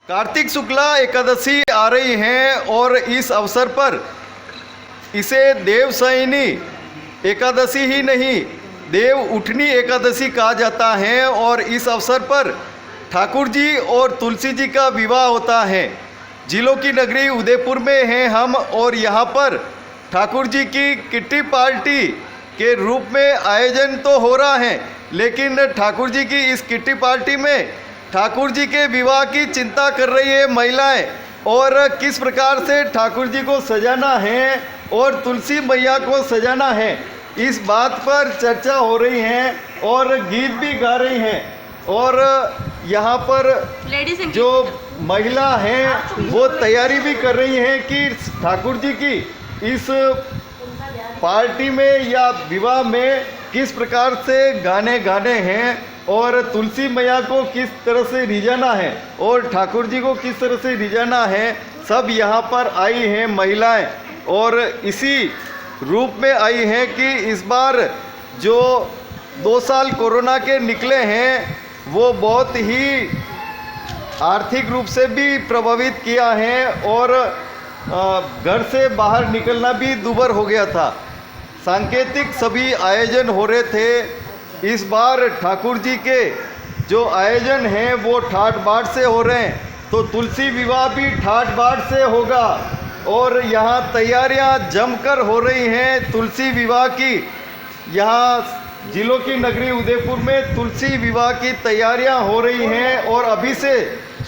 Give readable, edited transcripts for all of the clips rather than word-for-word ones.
कार्तिक शुक्ला एकादशी आ रही है और इस अवसर पर इसे देवशयनी एकादशी ही नहीं देव उठनी एकादशी कहा जाता है। और इस अवसर पर ठाकुर जी और तुलसी जी का विवाह होता है। जिलों की नगरी उदयपुर में हैं हम और यहाँ पर ठाकुर जी की किट्टी पार्टी के रूप में आयोजन तो हो रहा है, लेकिन ठाकुर जी की इस किट्टी पार्टी में ठाकुर जी के विवाह की चिंता कर रही है महिलाएं और किस प्रकार से ठाकुर जी को सजाना है और तुलसी मैया को सजाना है, इस बात पर चर्चा हो रही है और गीत भी गा रही हैं। और यहाँ पर जो महिला हैं वो तैयारी भी कर रही हैं कि ठाकुर जी की इस पार्टी में या विवाह में किस प्रकार से गाने गाने हैं और तुलसी मैया को किस तरह से रिझाना है और ठाकुर जी को किस तरह से रिझाना है। सब यहाँ पर आई हैं महिलाएं और इसी रूप में आई हैं कि इस बार जो 2 साल कोरोना के निकले हैं वो बहुत ही आर्थिक रूप से भी प्रभावित किया है और घर से बाहर निकलना भी दूभर हो गया था। सांकेतिक सभी आयोजन हो रहे थे। इस बार ठाकुर जी के जो आयोजन हैं वो ठाट बाट से हो रहे हैं, तो तुलसी विवाह भी ठाट बाट से होगा और यहाँ तैयारियाँ जमकर हो रही हैं तुलसी विवाह की। यहाँ जिलों की नगरी उदयपुर में तुलसी विवाह की तैयारियाँ हो रही हैं और अभी से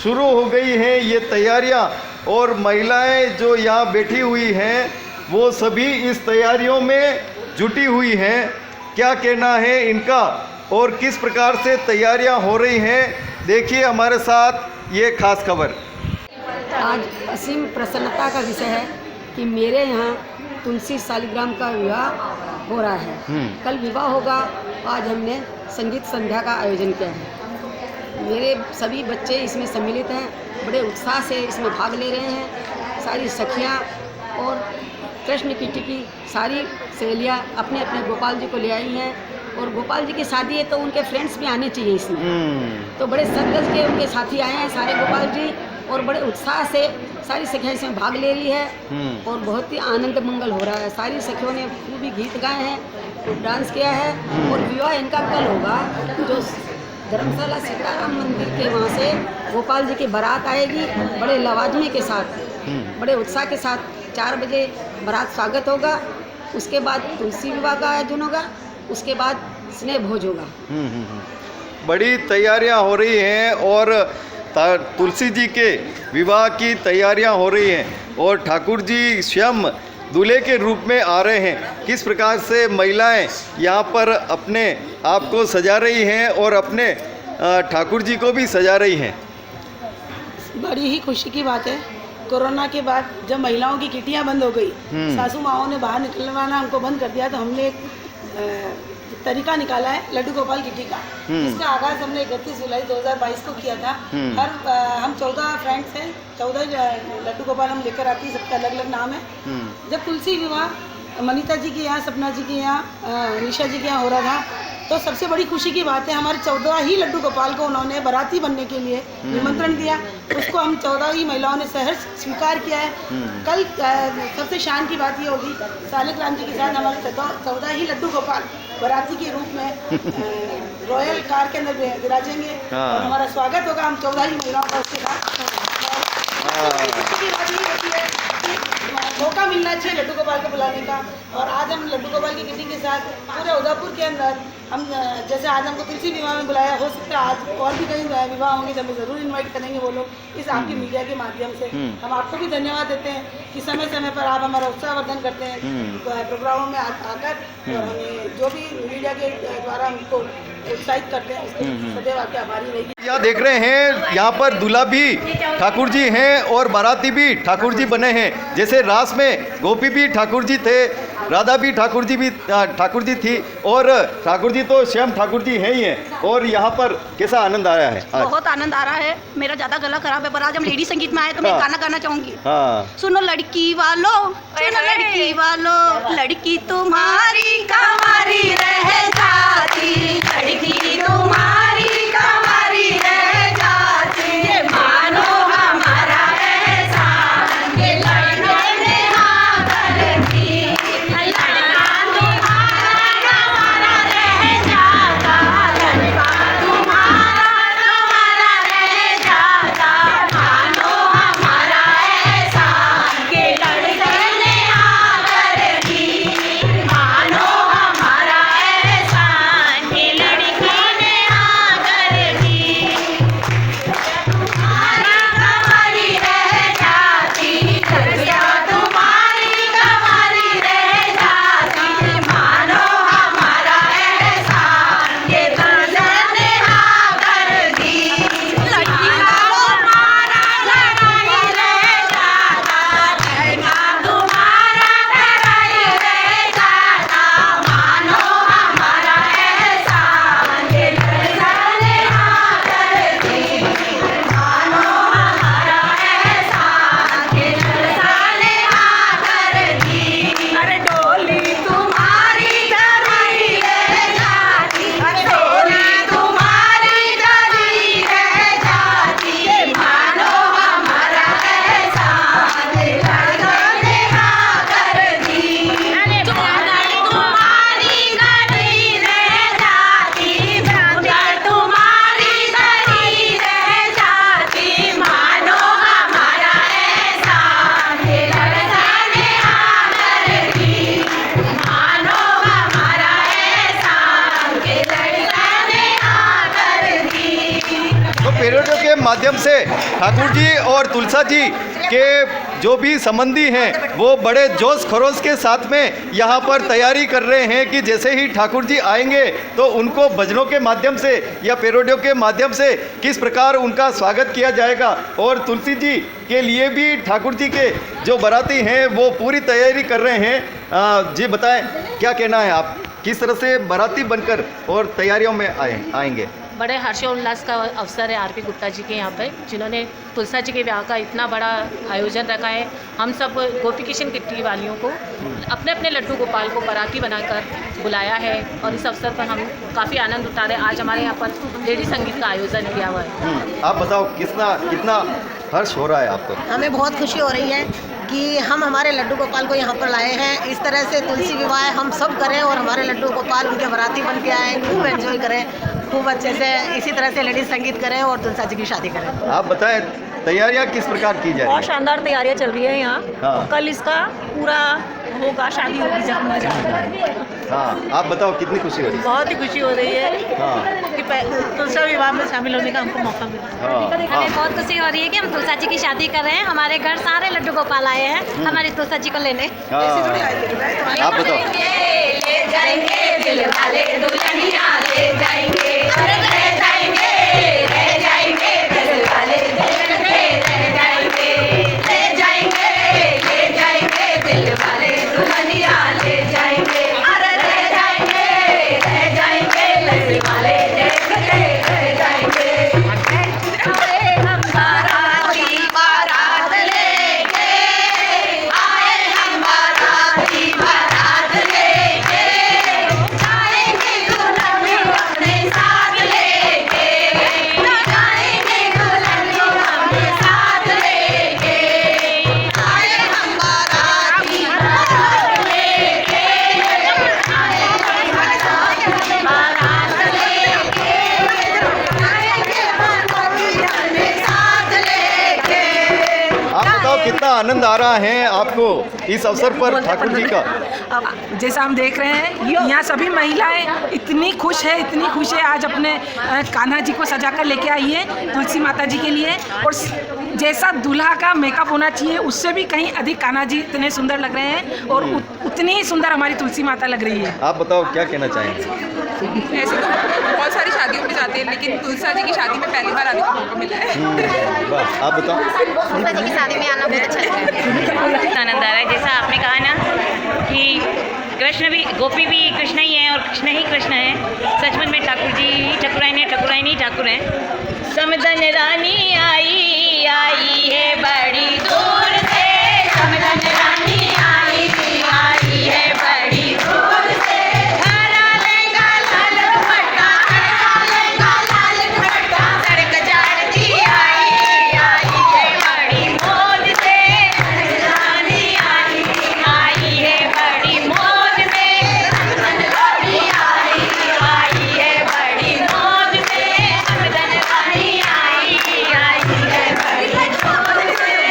शुरू हो गई हैं ये तैयारियाँ। और महिलाएं जो यहाँ बैठी हुई हैं वो सभी इस तैयारियों में जुटी हुई हैं। क्या कहना है इनका और किस प्रकार से तैयारियां हो रही हैं, देखिए हमारे साथ ये खास खबर। आज असीम प्रसन्नता का विषय है कि मेरे यहाँ तुलसी शालिग्राम का विवाह हो रहा है। कल विवाह होगा। आज हमने संगीत संध्या का आयोजन किया है। मेरे सभी बच्चे इसमें सम्मिलित हैं, बड़े उत्साह से इसमें भाग ले रहे हैं। सारी सखियाँ और कृष्ण किट्टी की सारी सहेलियाँ अपने अपने गोपाल जी को ले आई हैं और गोपाल जी की शादी है तो उनके फ्रेंड्स भी आने चाहिए इसमें। तो बड़े सदगज के उनके साथी आए हैं सारे गोपाल जी और बड़े उत्साह से सारी सखियाँ इसमें भाग ले रही है और बहुत ही आनंद मंगल हो रहा है। सारी सखियों ने खूब गीत गाए हैं और डांस किया है और विवाह इनका कल होगा। जो धर्मशाला सीताराम मंदिर के वहाँ से गोपाल जी की बारात आएगी बड़े लवाजमे के साथ, बड़े उत्साह के साथ। 4 बजे बारात स्वागत होगा, उसके बाद तुलसी विवाह का आयोजन होगा, उसके बाद स्नेह भोज होगा। बड़ी तैयारियां हो रही हैं और तुलसी जी के विवाह की तैयारियां हो रही हैं और ठाकुर जी स्वयं दूल्हे के रूप में आ रहे हैं। किस प्रकार से महिलाएं यहाँ पर अपने आप को सजा रही हैं और अपने ठाकुर जी को भी सजा रही हैं। बड़ी ही खुशी की बात है। कोरोना के बाद जब महिलाओं की किटियां बंद हो गई, सासू माओं ने बाहर निकलवाना हमको बंद कर दिया, तो हमने एक तरीका निकाला है लड्डू गोपाल किटी का। इसका आगाज़ हमने 31 जुलाई 2022 को किया था। हम 14 फ्रेंड्स हैं, 14 लड्डू गोपाल हम लेकर आती है, सबका अलग अलग नाम है। जब तुलसी विवाह मनीता जी के यहाँ, सपना जी के यहाँ, निशा जी के यहाँ हो रहा था, तो सबसे बड़ी खुशी की बात है हमारे 14 ही लड्डू गोपाल को उन्होंने बाराती बनने के लिए निमंत्रण दिया। उसको हम 14 ही महिलाओं ने सहर्ष स्वीकार किया है। कल सबसे शान की बात ये होगी शालिग्राम जी के साथ हमारे 14 ही लड्डू गोपाल बाराती के रूप में रॉयल कार के अंदर विराजेंगे और हमारा स्वागत होगा हम 14 ही महिलाओं का उसके साथ। की बात ये होती है कि मौका मिलना चाहिए लड्डू गोपाल को बुलाने का। और आज हम लड्डू गोपाल की किटी के साथ पूरे उदयपुर के अंदर हम, जैसे आज हमको तुलसी विवाह में बुलाया, हो सकता है आज और भी कहीं विवाह होंगे तो हमें ज़रूर इनवाइट करेंगे वो लोग इस आपकी मीडिया के माध्यम से। हम आपको भी धन्यवाद देते हैं कि समय समय पर आप हमारा उत्साहवर्धन करते हैं प्रोग्रामों में आकर और हमें जो भी मीडिया के द्वारा हमको उत्साहित करते हैं उसके सदैव आपके आभारी रहेगी। यहाँ देख रहे हैं यहाँ पर दूल्हा भी ठाकुर जी हैं और बाराती भी ठाकुर जी बने हैं। जैसे रास में गोपी भी ठाकुर जी थे, राधा भी ठाकुर जी थी और ठाकुर जी तो स्वयं ठाकुर जी हैं ही हैं। और यहाँ पर कैसा आनंद आ रहा है? बहुत आनंद आ रहा है। मेरा ज़्यादा गला खराब है पर आज हम लेडी संगीत में आए तो मैं गाना गाना चाहूँगी। सुनो लड़की वालों, सुनो लड़की वालों, लड़की तुम्हारी कमारी रह जाती, लड़की तुम्हारी कमारी रह जाती, मानो हम के माध्यम से ठाकुर जी और तुलसा जी के जो भी संबंधी हैं वो बड़े जोश खरोश के साथ में यहाँ पर तैयारी कर रहे हैं कि जैसे ही ठाकुर जी आएंगे तो उनको भजनों के माध्यम से या पैरोडियों के माध्यम से किस प्रकार उनका स्वागत किया जाएगा। और तुलसी जी के लिए भी ठाकुर जी के जो बाराती हैं वो पूरी तैयारी कर रहे हैं। जी बताएं, क्या कहना है आप, किस तरह से बाराती बनकर और तैयारियों में आएंगे? बड़े हर्षोल्लास का अवसर है आरपी गुप्ता जी के यहाँ पे, जिन्होंने तुलसा जी के ब्याह का इतना बड़ा आयोजन रखा है। हम सब गोपी किशन किट्टी वालियों को अपने अपने लड्डू गोपाल को बाराती बनाकर बुलाया है और इस अवसर पर हम काफ़ी आनंद उठा रहे हैं। आज हमारे यहाँ पर लेडी संगीत का आयोजन किया हुआ है। आप बताओ कितना हर्ष हो रहा है आपको? हमें बहुत खुशी हो रही है कि हम हमारे लड्डू गोपाल को यहाँ पर लाए हैं। इस तरह से तुलसी विवाह हम सब करें और हमारे लड्डू गोपाल उनके बाराती बन के आए, खूब एंजॉय करें, खूब अच्छे से इसी तरह से लेडीज संगीत करें और तुलसा जी की शादी करें। आप बताएं तैयारियां किस प्रकार की जा रही बहुत है? शानदार तैयारियां चल रही है यहाँ। हाँ। कल इसका पूरा होगा, शादी होगी जब। हाँ, आप बताओ कितनी खुशी हो रही है? बहुत ही खुशी हो रही है हाँ, कि तुलसा विवाह में शामिल होने का हमको मौका मिला। हाँ, हमें बहुत खुशी हो रही है कि हम तुलसा जी की शादी कर रहे हैं। हमारे घर सारे लड्डू गोपाल आए हैं हमारी तुलसा जी को लेने। हाँ। आप बताओ। ले जाएंगे दिल वाले दुल्हनिया ले जाएंगे, अरे रह जाएंगे दिल वाले दुल्हनिया रह जाएंगे, ले जाएंगे दिल वाले दुल्हनिया ले जाएंगे, अरे रह जाएंगे दिल वाले रह जाएंगे। अरे हम बाराती बारात लेके आए, हम बाराती बारात लेके जाएंगे दुल्हन को अपने साथ लेके, जाएंगे दुल्हन को अपने साथ लेके, आए हम बाराती बारात लेके, आए हम बाराती बारात लेके, जाएंगे अपने साथ लेके। आप बताओ कितना आनंद आ रहा है आपको इस अवसर पर ठाकुर जी का? अब जैसा हम देख रहे हैं यहाँ सभी महिलाएं इतनी खुश है आज अपने कान्हा जी को सजा कर लेके आई है तुलसी माता जी के लिए। और जैसा दूल्हा का मेकअप होना चाहिए उससे भी कहीं अधिक कान्हा जी इतने सुंदर लग रहे हैं और उतनी ही सुंदर हमारी तुलसी माता लग रही है। आप बताओ क्या कहना चाहेंगे? ऐसे तो बहुत सारी शादियों में जाते हैं लेकिन तुलसा जी की शादी में पहली बार आने का मौका मिला है। बस आप बताओ। तुलसा जी की शादी में आना बहुत अच्छा लगा है। आनंद आ रहा है, जैसा आपने कहा ना कि कृष्ण भी, गोपी भी कृष्ण ही है और कृष्ण ही कृष्ण है। सचमुच में ठाकुर जी ठाकुरानी ठाकुर हैं। समदन रानी आई है बड़ी दूर से, समदन रानी आई है बड़ी दूर से, हरा लहंगा लाल दुपट्टा, हरा लहंगा लाल दुपट्टा, सड़क झाड़ती आई है बड़ी मौज से, रानी आई है बड़ी मौज से, रानी आई है बड़ी मौज से, रानी आई है बड़ी मौज से।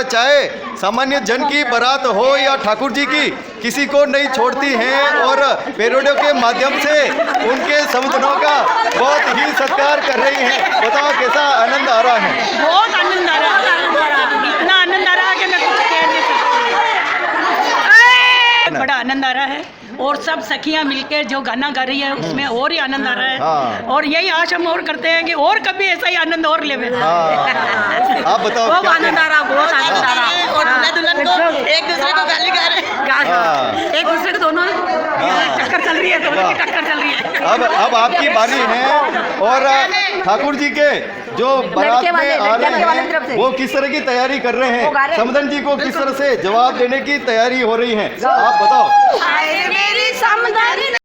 चाहे सामान्य जन की बारात हो या ठाकुर जी की, किसी को नहीं छोड़ती हैं और पैरोडियों के माध्यम से उनके संबोधनों का बहुत ही सत्कार कर रही हैं। बताओ कैसा आनंद आ रहा है? बहुत आनंद आ रहा है, इतना आनंद आ रहा है कि मैं कुछ कह नहीं सकती। बड़ा आनंद आ रहा है और सब सखियां मिलकर जो गाना गा रही है उसमें और ही आनंद आ रहा है। हाँ। और यही आश हम और करते हैं कि और कभी ऐसा ही आनंद और लेवे। आप बताओ बहुत क्या आनंद आ रहा, बहुत आनंद आ रहा। और दूल्हा दुल्हन को एक दूसरे को गाली गा रहे हैं, एक दूसरे को दोनों टक्कर चल रही है, दोनों की टक्कर चल रही है। अब आपकी बारी है और ठाकुर जी के जो बारात में आ रहे हैं वो किस तरह की तैयारी कर रहे हैं, समदन जी को किस तरह से जवाब देने की तैयारी हो रही है, आप बताओ। मेरी समदन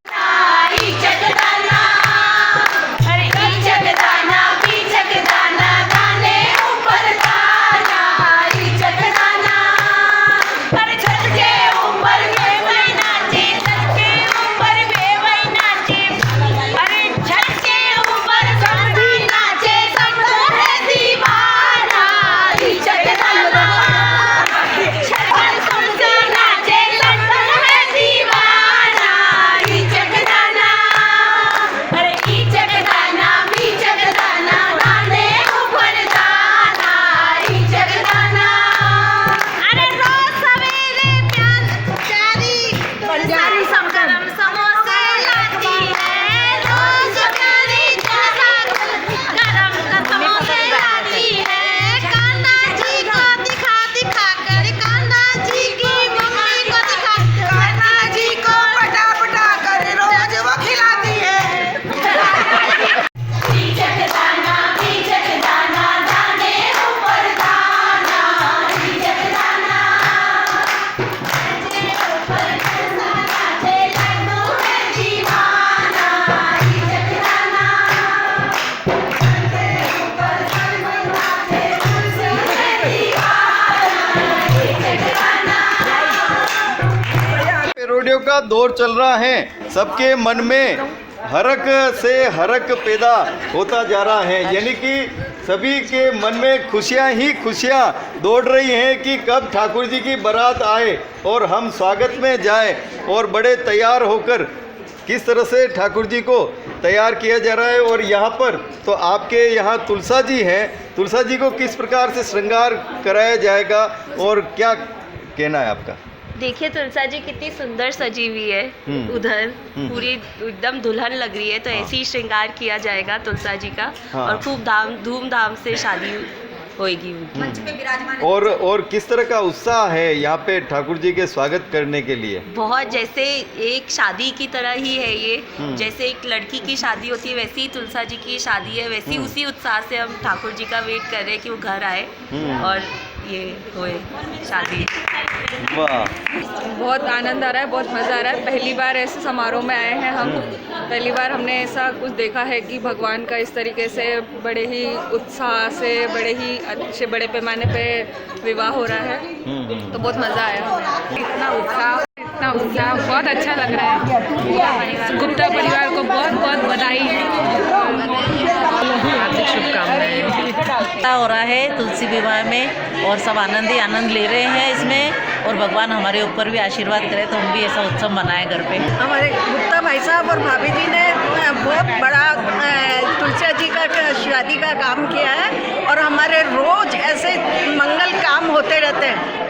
पैरोडियों का दौर चल रहा है, सबके मन में हरक से हरक पैदा होता जा रहा है, यानी कि सभी के मन में खुशियां ही खुशियां दौड़ रही हैं कि कब ठाकुर जी की बारात आए और हम स्वागत में जाएं। और बड़े तैयार होकर किस तरह से ठाकुर जी को तैयार किया जा रहा है। और यहाँ पर तो आपके यहाँ तुलसा जी हैं, तुलसा जी को किस प्रकार से श्रृंगार कराया जाएगा और क्या कहना है आपका? देखिए तुलसा जी कितनी सुंदर सजी हुई है, उधर पूरी एकदम दुल्हन लग रही है, तो ऐसे ही श्रृंगार किया जाएगा तुलसा जी का। और खूब धूमधाम से शादी होएगी उनकी। और किस तरह का उत्साह है यहाँ पे ठाकुर जी के स्वागत करने के लिए? बहुत, जैसे एक शादी की तरह ही है ये, जैसे एक लड़की की शादी होती है वैसी ही तुलसा जी की शादी है, वैसी उसी उत्साह से हम ठाकुर जी का वेट कर रहे हैं कि वो घर आए और ये होए शादी। वाह, बहुत आनंद आ रहा है, बहुत मज़ा आ रहा है। पहली बार ऐसे समारोह में आए हैं हम, पहली बार हमने ऐसा कुछ देखा है कि भगवान का इस तरीके से बड़े ही उत्साह से, बड़े ही अच्छे बड़े पैमाने पे विवाह हो रहा है, तो बहुत मज़ा आया। इतना उत्साह बहुत अच्छा लग रहा है। गुप्ता परिवार को बहुत बहुत बधाई, हार्दिक शुभकामनाएं। हो रहा है तुलसी विवाह में और सब आनंद ले रहे हैं इसमें, और भगवान हमारे ऊपर भी आशीर्वाद करे तो हम भी ऐसा उत्सव मनाएं घर पे। हमारे गुप्ता भाई साहब और भाभी जी ने बहुत बड़ा तुलसा जी का शादी का काम किया है और हमारे रोज ऐसे मंगल काम होते रहते हैं।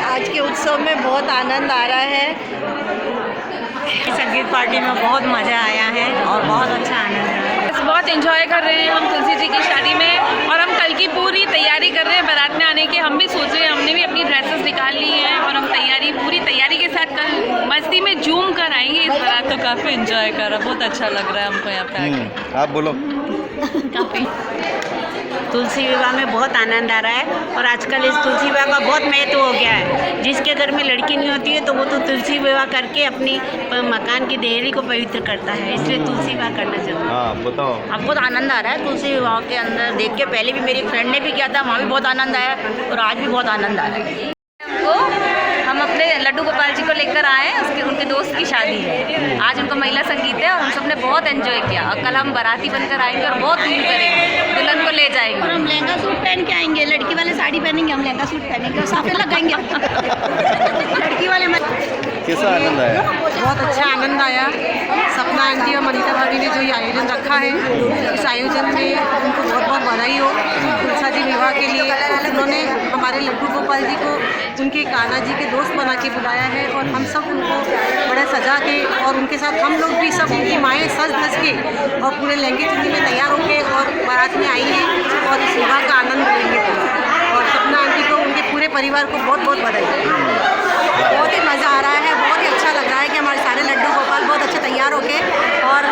आज के उत्सव में बहुत आनंद आ रहा है। संगीत पार्टी में बहुत मज़ा आया है और बहुत अच्छा आनंद है। बहुत एंजॉय कर रहे हैं हम तुलसी जी की शादी में, और हम कल की पूरी तैयारी कर रहे हैं बारात में आने की। हम भी सोच रहे हैं, हमने भी अपनी ड्रेसेस निकाल ली हैं और हम पूरी तैयारी के साथ कल मस्ती में झूम कर आएंगे इस बारात। तो काफ़ी एंजॉय कर रहा है, बहुत अच्छा लग रहा है हमको यहाँ पे आके। आप बोलो। काफ़ी तुलसी विवाह में बहुत आनंद आ रहा है, और आजकल इस तुलसी विवाह का बहुत महत्व हो गया है। जिसके घर में लड़की नहीं होती है तो वो तो तुलसी विवाह करके अपनी मकान की देहरी को पवित्र करता है, इसलिए तुलसी विवाह करना चाहिए। हाँ बताओ। अब बहुत आनंद आ रहा है तुलसी विवाह के अंदर देख के। पहले भी मेरी फ्रेंड ने भी किया था, वहाँ भी बहुत आनंद आया और आज भी बहुत आनंद आ रहा है। हम अपने लड्डू गोपाल जी को लेकर आए हैं, उसके उनके दोस्त की शादी है आज, उनका महिला संगीत है और हम सब ने बहुत एंजॉय किया। और कल हम बाराती बनकर आएंगे और बहुत धूम करेंगे, दुल्हन को ले जाएंगे और हम लहंगा सूट पहन के आएंगे, लड़की वाले साड़ी पहनेंगे, हम लहंगा सूट पहनेंगे और साफे लगाएंगे लड़की वाले में। कैसा आनंद आया? बहुत अच्छा आनंद आया। सपना आंटी और मनीता भाभी ने जो ये आयोजन रखा है, इस आयोजन में उनको बहुत बहुत बधाई हो। तुलसा जी विवाह के लिए उन्होंने हमारे लड्डू गोपाल जी को उनके कान्हा जी के दोस्त बना के बुलाया है और हम सब उनको बड़ा सजा के और उनके साथ हम लोग भी सब उनकी माएँ सज धज के और पूरे लहंगे चुन्नी में तैयार होकर और बारात में आई हैं और इस विवाह का आनंद लेंगे। और सपना आंटी को उनके पूरे परिवार को बहुत बहुत बधाई। बहुत ही मज़ा आ रहा है, बहुत ही अच्छा लग रहा है कि हमारे सारे लड्डू गोपाल बहुत अच्छे तैयार होके और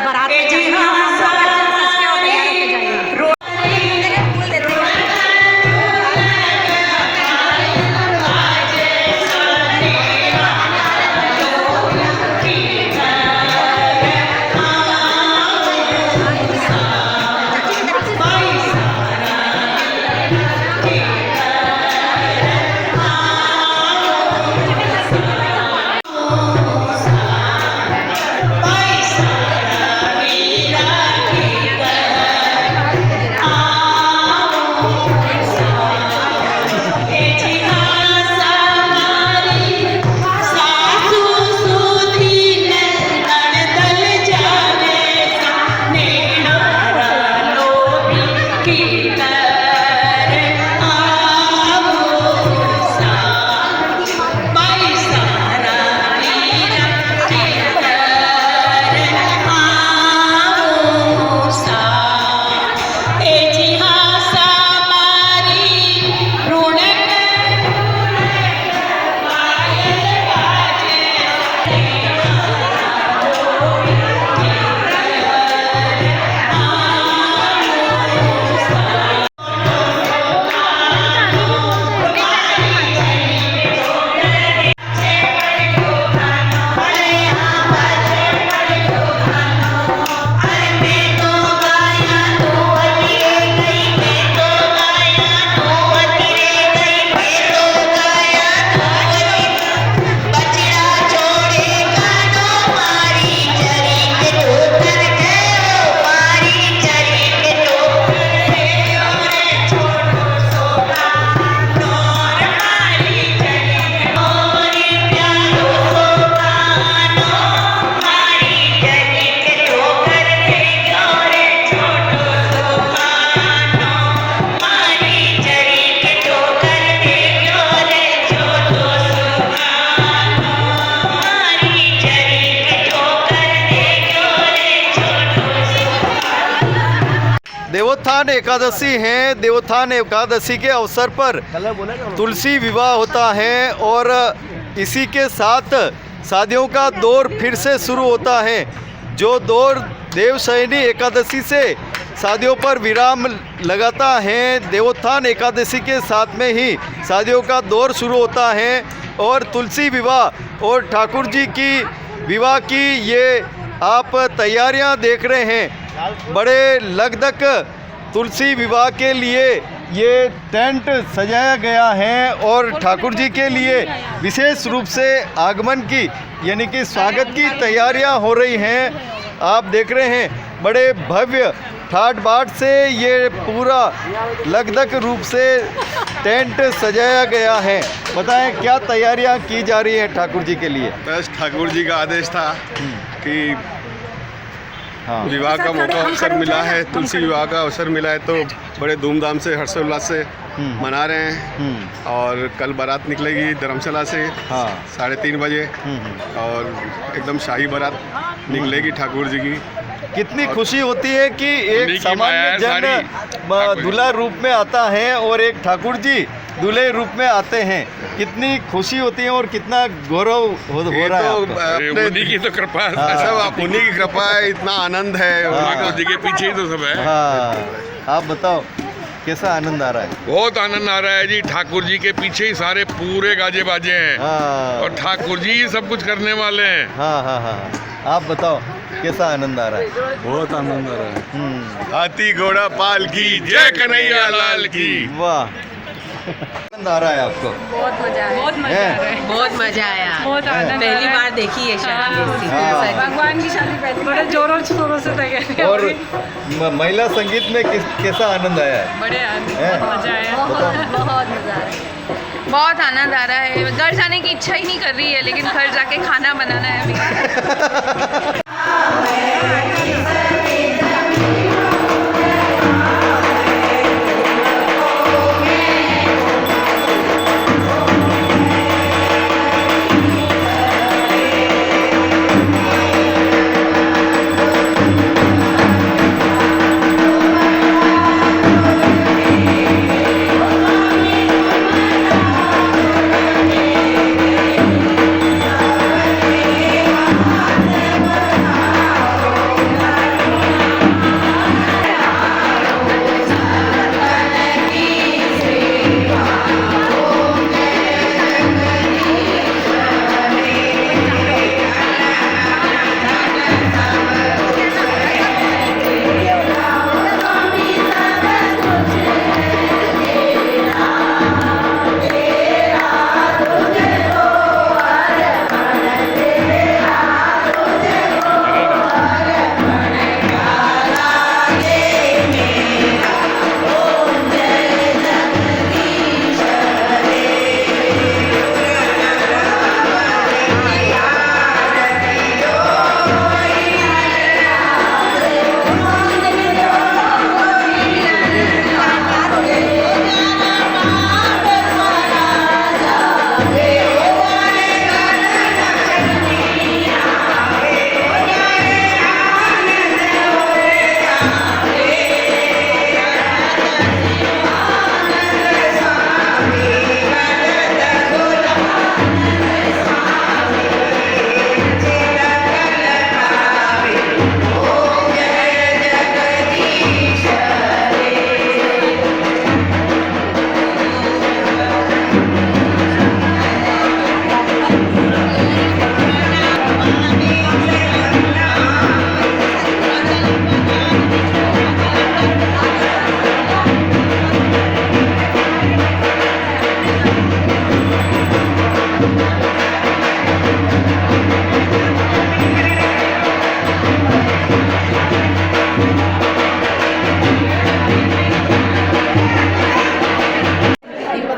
बारात में जाएंगे और हम सब अच्छे से सज के और तैयार होके जाएंगे। देवोत्थान एकादशी है। देवोत्थान एकादशी के अवसर पर तुलसी विवाह होता है और इसी के साथ शादियों का दौर फिर से शुरू होता है। जो दौर देवशयनी एकादशी से शादियों पर विराम लगाता है, देवोत्थान एकादशी के साथ में ही शादियों का दौर शुरू होता है। और तुलसी विवाह और ठाकुर जी की विवाह की ये आप तैयारियां देख रहे हैं। बड़े लगधक तुलसी विवाह के लिए ये टेंट सजाया गया है और ठाकुर जी के लिए विशेष रूप से आगमन की यानी कि स्वागत की तैयारियां हो रही हैं। आप देख रहे हैं बड़े भव्य ठाट बाट से ये पूरा लगधक रूप से टेंट सजाया गया है। बताएं क्या तैयारियां की जा रही हैं ठाकुर जी के लिए? बस ठाकुर जी का आदेश था कि विवाह का मौका अवसर मिला है, तुलसी विवाह का अवसर मिला है तो बड़े धूमधाम से हर्षोल्लास से मना रहे हैं। और कल बारात निकलेगी धर्मशाला से 3:30 बजे और एकदम शाही बारात निकलेगी ठाकुर जी की। कितनी खुशी होती है कि एक सामान्य जन दूल्हा रूप में आता है और एक ठाकुर जी दूल्हे रूप में आते हैं। कितनी खुशी होती है और कितना गौरव हो रहा है। उन्हीं की तो कृपा है, सब उन्हीं की कृपा है, इतना आनंद है ठाकुर जी के पीछे ही तो सब है। आप बताओ कैसा आनंद आ रहा है? बहुत आनंद आ रहा है जी। ठाकुर जी के पीछे ही सारे पूरे गाजे बाजे हैं और ठाकुर जी ही सब कुछ करने वाले हैं। आप बताओ कैसा आनंद आ रहा है? बहुत आनंद आ रहा है। हाथी घोड़ा पाल की जय कन्हैया लाल की। वाह। आनंद आ रहा है आपको? बहुत मजा आया, बहुत मजा है? आ रहा है, बहुत मजा आया, बहुत आनंद पहली बार देखी है शादी। हाँ। भगवान की शादी पहली बड़े जोरों शोरों से तैयारी हो और रही। महिला संगीत में कैसा आनंद आया है? बड़े आनंद, है? बहुत मजा आया, बहुत मजा आया, बहुत आनंद आ रहा है। घर जाने की इच्छा ही नहीं कर रही है, लेकिन घर जाके खाना बनाना है अभी।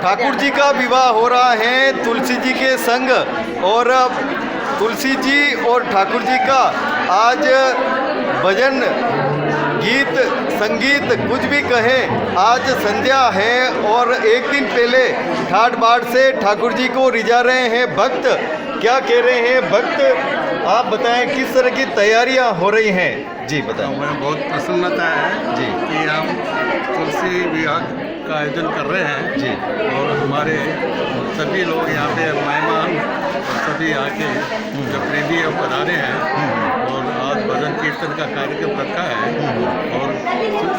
ठाकुर जी का विवाह हो रहा है तुलसी जी के संग, और तुलसी जी और ठाकुर जी का आज भजन गीत संगीत कुछ भी कहें, आज संध्या है और एक दिन पहले ठाट बाट से ठाकुर जी को रिझा रहे हैं भक्त। क्या कह रहे हैं भक्त, आप बताएं किस तरह की तैयारियां हो रही हैं? जी बताएं। हमें बहुत प्रसन्नता है जी कि हम तुलसी विवाह का आयोजन कर रहे हैं जी, और हमारे सभी लोग यहाँ पे मेहमान सभी आके जो प्रेमी है पधारे हैं, और आज भजन कीर्तन का कार्यक्रम रखा है और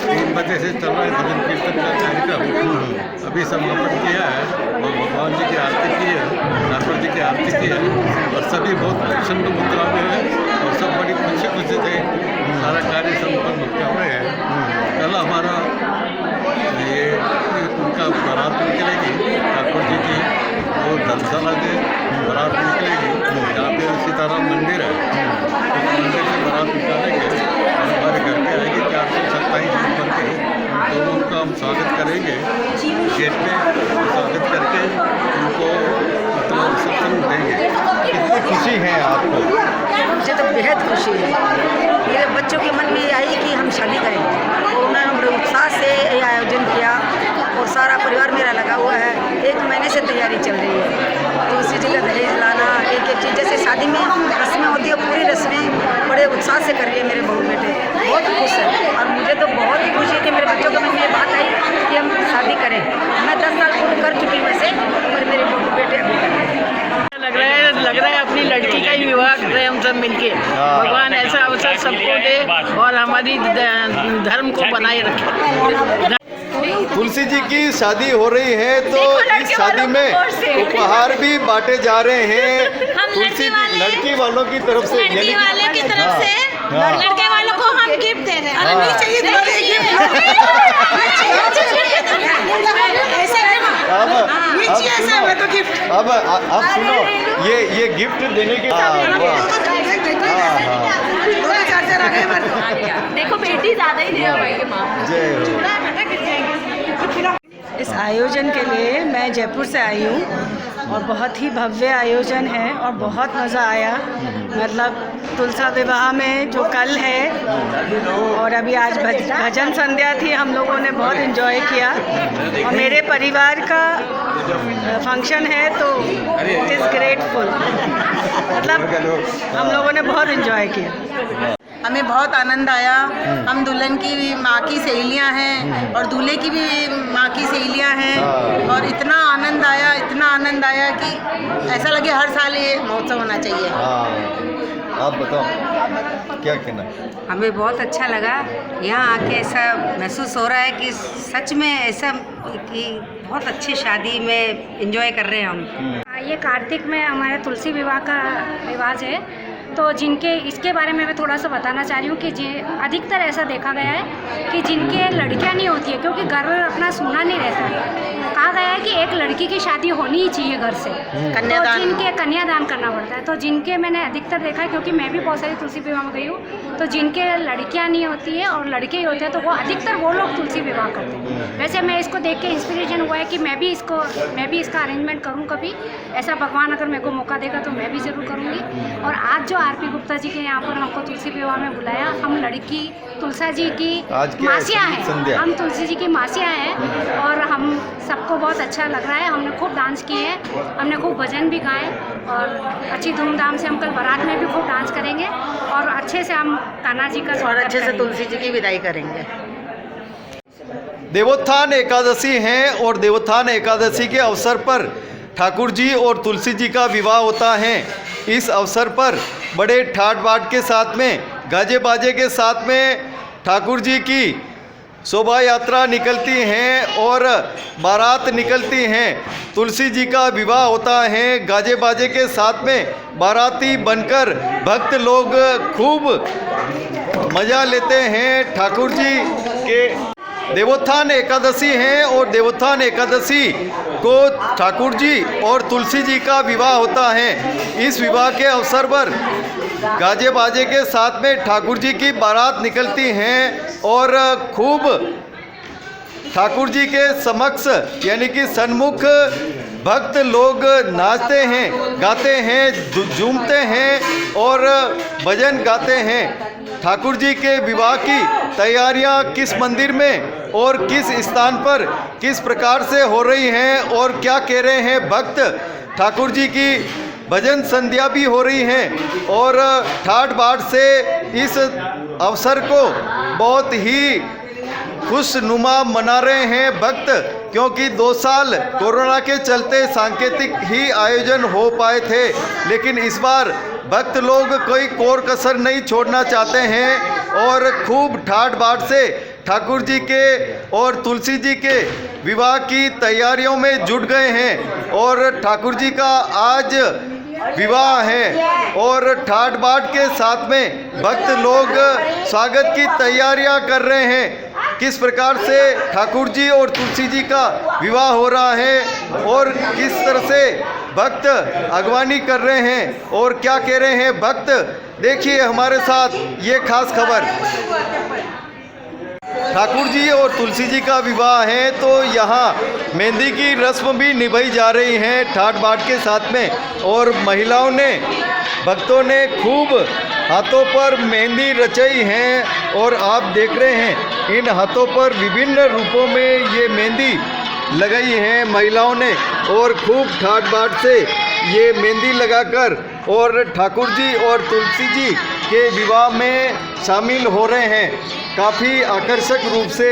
3 बजे से चल रहा है भजन कीर्तन का कार्यक्रम। अभी समापन किया है और भगवान जी की आरती की है, ठाकुर जी की आरती की है, और सभी बहुत प्रसन्न मुद्रा में है और सब बड़ी खुशी खुशी से सारा कार्य संपन्न कर रहे हैं। कल हमारा ये उनका बारात निकलेगी ठाकुर जी की, वो धर्मशाला से बारात निकलेगी, यहाँ पे सीताराम मंदिर है, उस मंदिर से बारात निकालेंगे और हमारे घर पे आएगी 427 नंबर के, तो उनका हम स्वागत करेंगे गेट पे, स्वागत करके उनको मतलब रिसेप्शन देंगे। कितनी खुशी है आपको? मुझे तो बेहद खुशी है। मेरे बच्चों के मन में ये आई कि हम शादी करें, और उन्होंने बड़े उत्साह से ये आयोजन किया और सारा परिवार मेरा लगा हुआ है। 1 महीने से तैयारी चल रही है, तुलसी जी का दहेज लाना, एक एक चीज़, जैसे शादी में रस्में होती है पूरी रस्में बड़े उत्साह से कर रही है मेरे बहू बेटे, बहुत खुश है। और मुझे तो बहुत ही खुशी है कि मेरे बच्चों के मन में ये बात आई कि हम शादी करें। मैं 10 साल पूर्ण कर चुकी हूँ वैसे, और मेरे बहू बेटे अभी कर रहे हैं। लग रहा है अपनी लड़की का ही विवाह कर रहे हैं हम सब मिलके। भगवान ऐसा अवसर सबको दे और हमारी धर्म को बनाए रखे। तुलसी जी की शादी हो रही है, तो इस शादी में उपहार भी बांटे जा रहे हैं तुलसी जी लड़की वालों की तरफ से, लड़की वाले की तरफ से लड़के वालों को हम गिफ्ट दे रहे हैं। अरे नहीं चाहिए तुम्हारे गिफ्ट ऐसा मैं तो गिफ्ट अब सुनो, ये गिफ्ट देने के देखो बेटी ज्यादा ही दे भाई माँ। जय हो। इस आयोजन के लिए मैं जयपुर से आई हूँ और बहुत ही भव्य आयोजन है और बहुत मज़ा आया। मतलब तुलसा विवाह में जो कल है और अभी आज भजन संध्या थी, हम लोगों ने बहुत एंजॉय किया और मेरे परिवार का फंक्शन है तो इट इज़ ग्रेटफुल। मतलब हम लोगों ने बहुत एंजॉय किया। हमें बहुत आनंद आया। हम दुल्हन की माँ की सहेलियाँ हैं और दूल्हे की भी माँ की सहेलियाँ हैं और इतना आनंद आया कि ऐसा लगे हर साल ये महोत्सव होना चाहिए। आप बताओ क्या कहना? हमें बहुत अच्छा लगा यहाँ आके, ऐसा महसूस हो रहा है कि सच में ऐसा कि बहुत अच्छी शादी में एंजॉय कर रहे हैं हम। ये कार्तिक में हमारे तुलसी विवाह का रिवाज है, तो जिनके इसके बारे में मैं थोड़ा सा बताना चाह रही हूँ कि अधिकतर ऐसा देखा गया है कि जिनके लड़कियाँ नहीं होती है, क्योंकि घर अपना सूना नहीं रहता है, कहा गया है कि एक लड़की की शादी होनी ही चाहिए घर से, तो जिनके कन्यादान करना पड़ता है। तो जिनके मैंने अधिकतर देखा है, क्योंकि मैं भी बहुत सारी तुलसी विवाह में गई हूँ, तो जिनके लड़कियाँ नहीं होती है और लड़के ही होते हैं तो वो अधिकतर वो लोग तुलसी विवाह करते हैं। वैसे मैं इसको देख के इंस्पिरेशन हुआ है कि मैं भी इसका अरेंजमेंट करूँ कभी, ऐसा भगवान अगर मेरे को मौका देगा तो मैं भी ज़रूर करूँगी। और आज जो आरपी गुप्ता जी के यहाँ पर हमको तुलसी विवाह में बुलाया, हम लड़की तुलसा जी की मासियाँ हैं, हम तुलसी जी की मासियाँ हैं और हम सबको बहुत अच्छा लग रहा है। हमने खूब डांस किए हैं, हमने खूब भजन भी गाए और अच्छी धूमधाम से हम कल बारात में भी खूब डांस करेंगे और अच्छे से हम कान्हा जी का और अच्छे से तुलसी जी की विदाई करेंगे। देवोत्थान एकादशी है और देवोत्थान एकादशी के अवसर पर ठाकुर जी और तुलसी जी का विवाह होता है। इस अवसर पर बड़े ठाट बाट के साथ में, गाजे बाजे के साथ में ठाकुर जी की शोभा यात्रा निकलती हैं और बारात निकलती हैं। तुलसी जी का विवाह होता है, गाजे बाजे के साथ में बाराती बनकर भक्त लोग खूब मज़ा लेते हैं। ठाकुर जी के देवोत्थान एकादशी है और देवोत्थान एकादशी को ठाकुर जी और तुलसी जी का विवाह होता है। इस विवाह के अवसर पर गाजे बाजे के साथ में ठाकुर जी की बारात निकलती हैं और खूब ठाकुर जी के समक्ष यानी कि सन्मुख भक्त लोग नाचते हैं, गाते हैं, झूमते हैं और भजन गाते हैं। ठाकुर जी के विवाह की तैयारियां किस मंदिर में और किस स्थान पर किस प्रकार से हो रही हैं और क्या कह रहे हैं भक्त, ठाकुर जी की भजन संध्या भी हो रही है और ठाट बाट से इस अवसर को बहुत ही खुशनुमा मना रहे हैं भक्त, क्योंकि 2 साल कोरोना के चलते सांकेतिक ही आयोजन हो पाए थे, लेकिन इस बार भक्त लोग कोई कोर कसर नहीं छोड़ना चाहते हैं और खूब ठाट बाट से ठाकुर जी के और तुलसी जी के विवाह की तैयारियों में जुट गए हैं और ठाकुर जी का आज विवाह है और ठाट बाट के साथ में भक्त लोग स्वागत की तैयारियां कर रहे हैं। किस प्रकार से ठाकुर जी और तुलसी जी का विवाह हो रहा है और किस तरह से भक्त अगवानी कर रहे हैं और क्या कह रहे हैं भक्त, देखिए हमारे साथ ये खास खबर। ठाकुर जी और तुलसी जी का विवाह है तो यहाँ मेहंदी की रस्म भी निभाई जा रही है ठाट बाट के साथ में और महिलाओं ने, भक्तों ने खूब हाथों पर मेहंदी रचाई है और आप देख रहे हैं इन हाथों पर विभिन्न रूपों में ये मेहंदी लगाई है महिलाओं ने और खूब ठाट बाट से ये मेहंदी लगाकर और ठाकुर जी और तुलसी जी के विवाह में शामिल हो रहे हैं। काफ़ी आकर्षक रूप से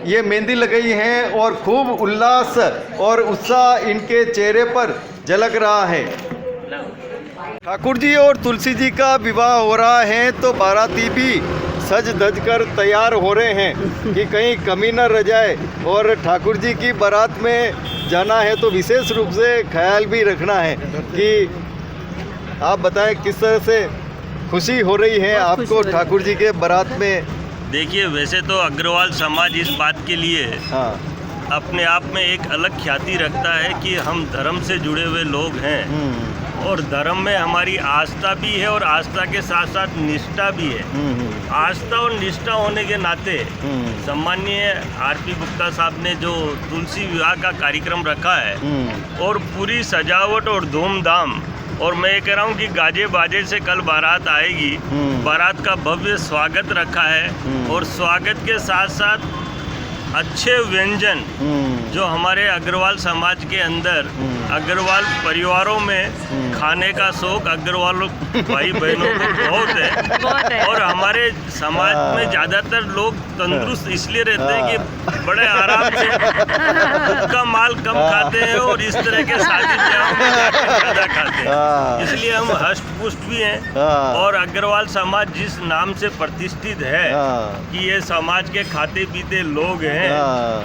ये मेहंदी लगाई है और खूब उल्लास और उत्साह इनके चेहरे पर झलक रहा है। ठाकुर जी और तुलसी जी का विवाह हो रहा है तो बाराती भी सज धज कर तैयार हो रहे हैं कि कहीं कमी न रह जाए और ठाकुर जी की बारात में जाना है तो विशेष रूप से ख्याल भी रखना है कि आप बताएं किस तरह से खुशी हो रही है आपको ठाकुर जी के बारात में? देखिए, वैसे तो अग्रवाल समाज इस बात के लिए अपने आप में एक अलग ख्याति रखता है कि हम धर्म से जुड़े हुए लोग हैं और धर्म में हमारी आस्था भी है और आस्था के साथ साथ निष्ठा भी है। आस्था और निष्ठा होने के नाते सम्माननीय आरपी गुप्ता साहब ने जो तुलसी विवाह का कार्यक्रम रखा है और पूरी सजावट और धूमधाम, और मैं ये कह रहा हूँ कि गाजे बाजे से कल बारात आएगी, बारात का भव्य स्वागत रखा है और स्वागत के साथ साथ अच्छे व्यंजन जो हमारे अग्रवाल समाज के अंदर अग्रवाल परिवारों में खाने का शौक अग्रवाल भाई बहनों को बहुत है और हमारे समाज में ज़्यादातर लोग तंदुरुस्त इसलिए रहते हैं कि बड़े आराम से खुद का माल कम खाते हैं और इस तरह के शादी ब्याह में ज़्यादा खाते हैं, इसलिए हम हष्ट पुष्ट भी हैं। और अग्रवाल समाज जिस नाम से प्रतिष्ठित है कि ये समाज के खाते पीते लोग हैं,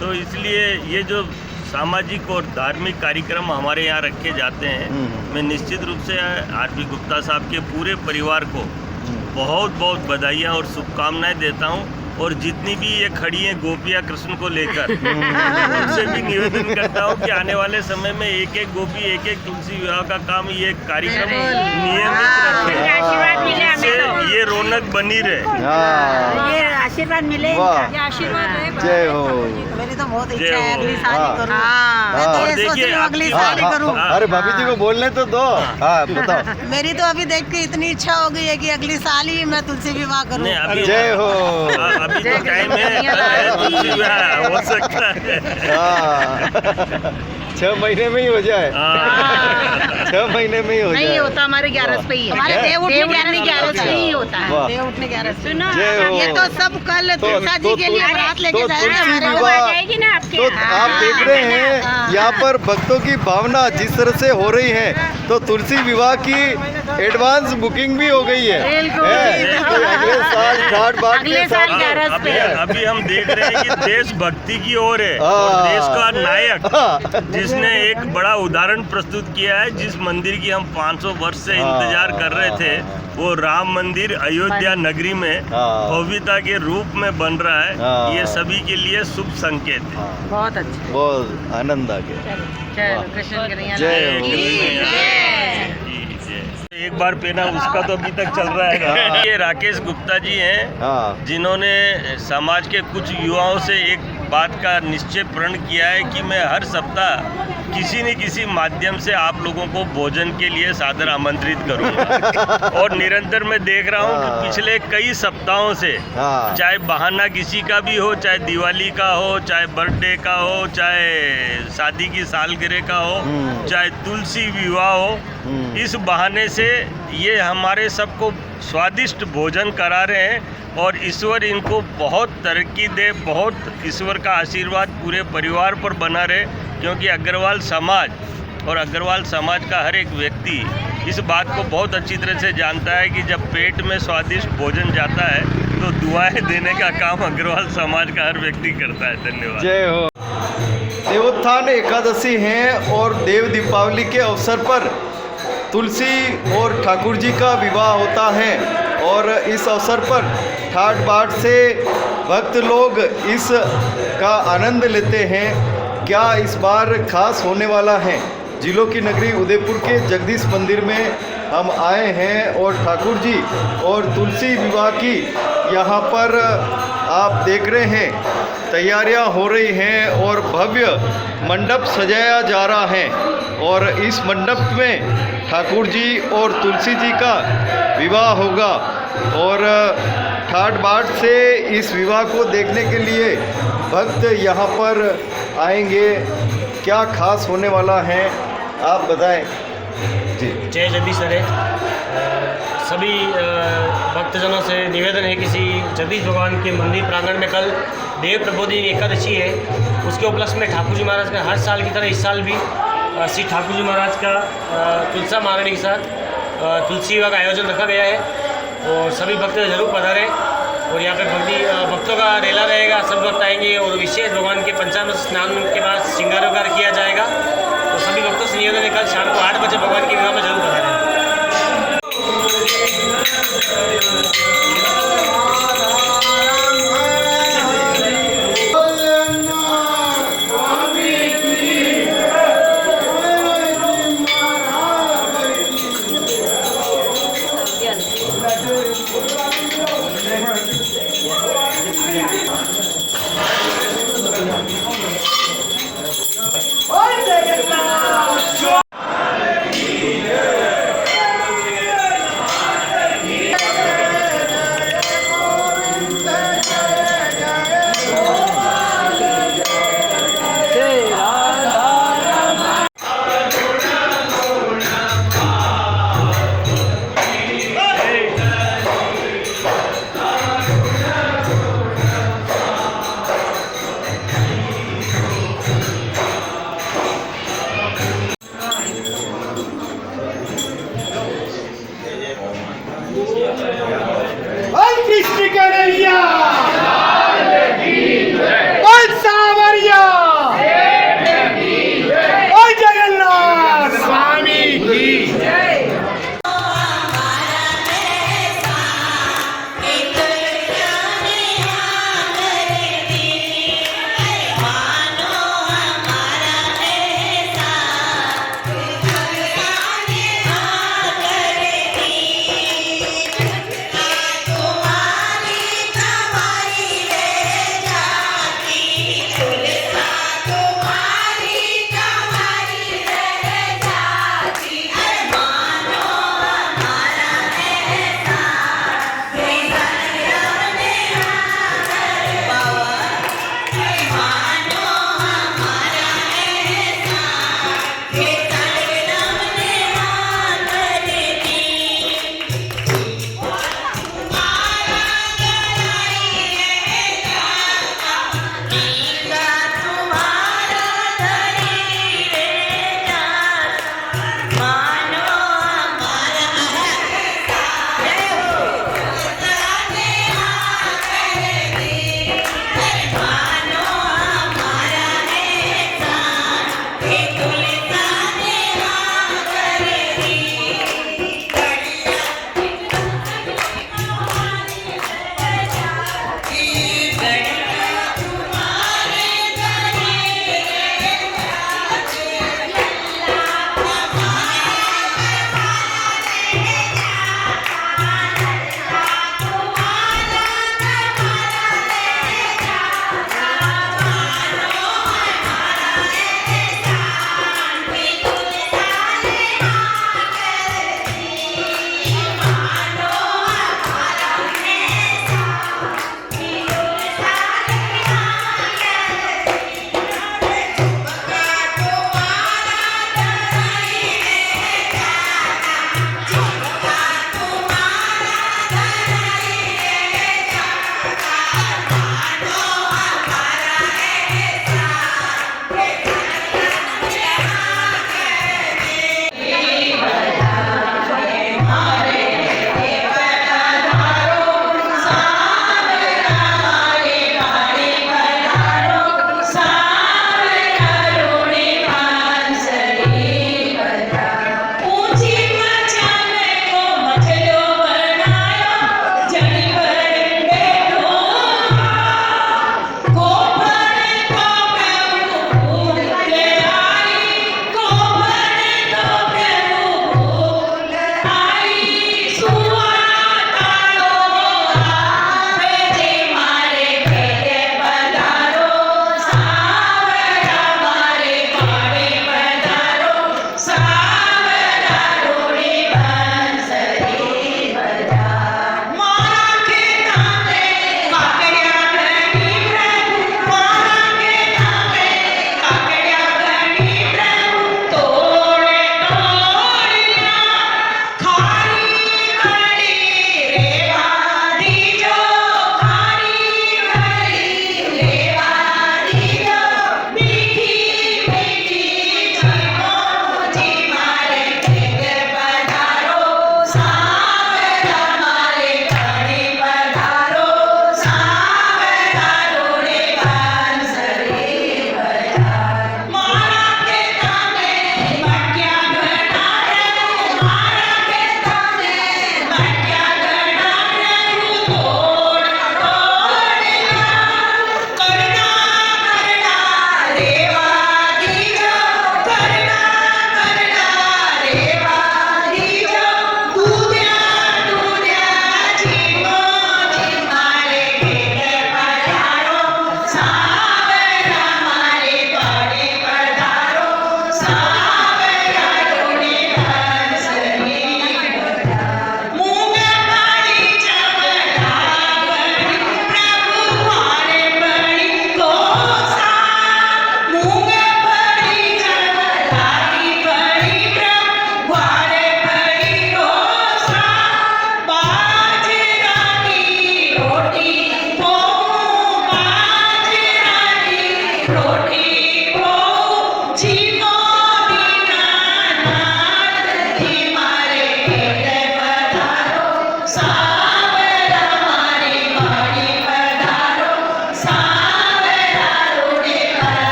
तो इसलिए ये जो सामाजिक और धार्मिक कार्यक्रम हमारे यहाँ रखे जाते हैं, मैं निश्चित रूप से आरपी गुप्ता साहब के पूरे परिवार को बहुत बहुत बधाइयाँ और शुभकामनाएं देता हूँ। और जितनी भी ये खड़ी हैं गोपियाँ कृष्ण को लेकर, उनसे भी निवेदन करता हूँ कि आने वाले समय में एक एक गोपी एक एक तुलसी विवाह का काम ये कार्यक्रम नियमित रखें, इससे ये रौनक बनी रहे। ये आशीर्वाद मिले, ये आशीर्वाद जय हो। मेरी तो बहुत इच्छा है अगली साल करूँ। और देखिए अगली साल करूँ। अरे भाभी जी को बोलने तो दो। बताओ। मेरी तो अभी देख के इतनी इच्छा हो गई है कि अगली साल ही मैं तुलसी विवाह करूँ। जय हो। अभी तो टाइम है, तुलसी विवाह हो सकता है। 6 महीने में ही हो जाए। 6 महीने में ही हो जाए। नहीं होता, हमारे 11 पे ही है। हमारे देव उठने 11 पे ही होता है। देव उठने 11 पे। ये तो सब कल तुलसा जी के लिए बारात लेके जा रहे हैं। तो आप देख रहे हैं यहाँ पर भक्तों की भावना जिस तरह से हो रही है, तो तुलसी विवाह की एडवांस बुकिंग भी हो गई है। अगले साल ठाट बाट के साथ अभी हम देख रहे हैं कि देशभक्ति की ओर है और देश का नायक जिसने एक बड़ा उदाहरण प्रस्तुत किया है, जिस मंदिर की हम 500 वर्ष से इंतजार कर रहे थे, वो राम मंदिर अयोध्या नगरी में भव्यता के रूप में बन रहा है। ये सभी के लिए शुभ संकेत है। बहुत अच्छा, बहुत आनंद आ गया। एक बार पहना उसका तो अभी तक चल रहा है। ये राकेश गुप्ता जी हैं, जिन्होंने समाज के कुछ युवाओं से एक बात का निश्चय प्रण किया है कि मैं हर सप्ताह किसी न किसी माध्यम से आप लोगों को भोजन के लिए सादर आमंत्रित करूंगा। और निरंतर मैं देख रहा हूं कि पिछले कई सप्ताहों से चाहे बहाना किसी का भी हो, चाहे दिवाली का हो, चाहे बर्थडे का हो, चाहे शादी की सालगिरह का हो, चाहे तुलसी विवाह हो, इस बहाने से ये हमारे सबको स्वादिष्ट भोजन करा रहे हैं। और ईश्वर इनको बहुत तरक्की दे, बहुत ईश्वर का आशीर्वाद पूरे परिवार पर बना रहे, क्योंकि अग्रवाल समाज और अग्रवाल समाज का हर एक व्यक्ति इस बात को बहुत अच्छी तरह से जानता है कि जब पेट में स्वादिष्ट भोजन जाता है तो दुआएं देने का काम अग्रवाल समाज का हर व्यक्ति करता है। धन्यवाद। जय हो। देवोत्थान एकादशी है और देव दीपावली के अवसर पर तुलसी और ठाकुर जी का विवाह होता है और इस अवसर पर ठाट बाट से भक्त लोग इस का आनंद लेते हैं। क्या इस बार खास होने वाला है? जिलों की नगरी उदयपुर के जगदीश मंदिर में हम आए हैं और ठाकुर जी और तुलसी विवाह की यहाँ पर आप देख रहे हैं तैयारियां हो रही हैं और भव्य मंडप सजाया जा रहा है और इस मंडप में ठाकुर जी और तुलसी जी का विवाह होगा और ठाट बाट से इस विवाह को देखने के लिए भक्त यहाँ पर आएंगे। क्या खास होने वाला है आप बताएं जी। जय जगदीश हरे। सभी भक्तजनों से निवेदन है, किसी जगदीश भगवान के मंदिर प्रांगण में कल देव प्रबोधि एकादशी है, उसके उपलक्ष्य में ठाकुर जी महाराज का हर साल की तरह इस साल भी श्री ठाकुर जी महाराज का तुलसा महारानी के साथ तुलसी विवाह का आयोजन रखा गया है और सभी भक्त जरूर पधारें। और यहाँ पे भक्तों का रेला रहेगा, सब भक्त आएंगे और विशेष भगवान के पंचामृत स्नान के बाद श्रृंगार वगैरह किया जाएगा। तो सभी भक्तों से निवेदन है कल शाम को 8 बजे भगवान के विवाह में जरूर पधारें। कृष्ण कन्हैया